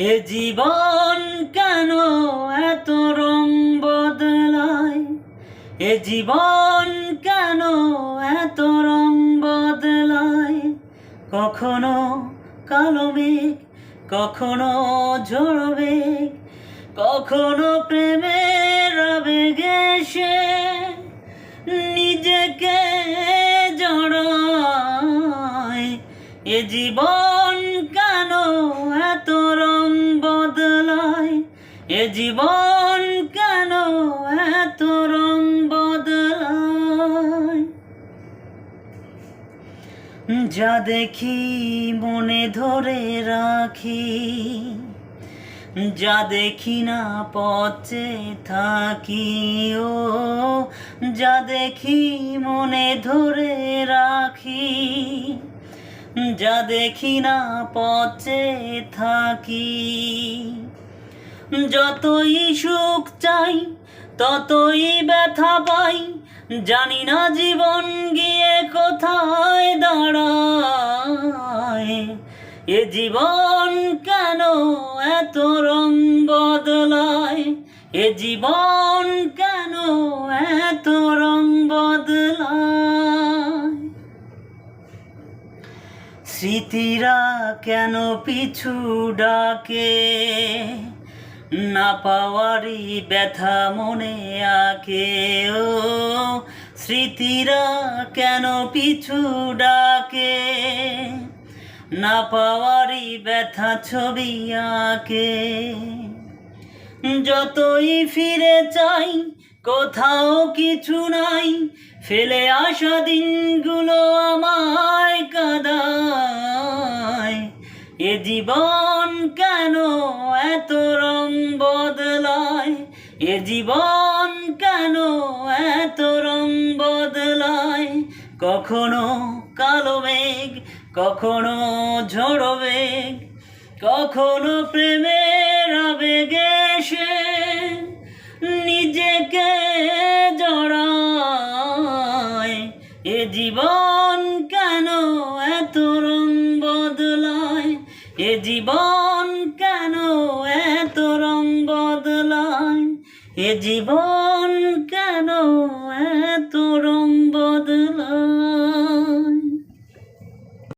এ জীবন কেন এত রং বদলায়? এ জীবন কেন এত রং বদলায়? কখনো কালো মেঘ, কখনো ঝড় মেঘ, কখনো প্রেমের আবেগে এসে নিজেকে জড়ায়। এ জীবন কেন এত রং বদলায়? এ জীবন কেন এত রং বদলায়? যা দেখি মনে ধরে রাখি, যা দেখি না পথে থাকি। ও যা দেখি মনে ধরে রাখি, যা দেখি না পথে থাকি। যতই সুখ চাই ততই ব্যথা পাই, জানি না জীবন গিয়ে কোথায় দাঁড়ায়। এ জীবন কেন এত রং বদলায়? এ জীবন কেন এত রং বদলায়? স্মৃতিরা কেন পিছু ডাকে, না পাওয়ারই ব্যথা মনে আঁকে। ও স্মৃতিরা কেন পিছু ডাকে, না পাওয়ারই ব্যথা ছবি আঁকে। যতই ফিরে চাই কোথাও কিছু নাই, ফেলে আসা দিনগুলো আমায় কাঁদায়। এ জীবন কেন এত রং বদলায়? এ জীবন কেন এত রং বদলায়? কখনো কালো মেঘ, কখনো ঝড় মেঘ, কখনো প্রেমের আবেগে এসে নিজেকে জড়ায়। এ জীবন কেন এত রং বদলায়? এ জীবন কেন এত রং বদলায়? এ জীবন কেন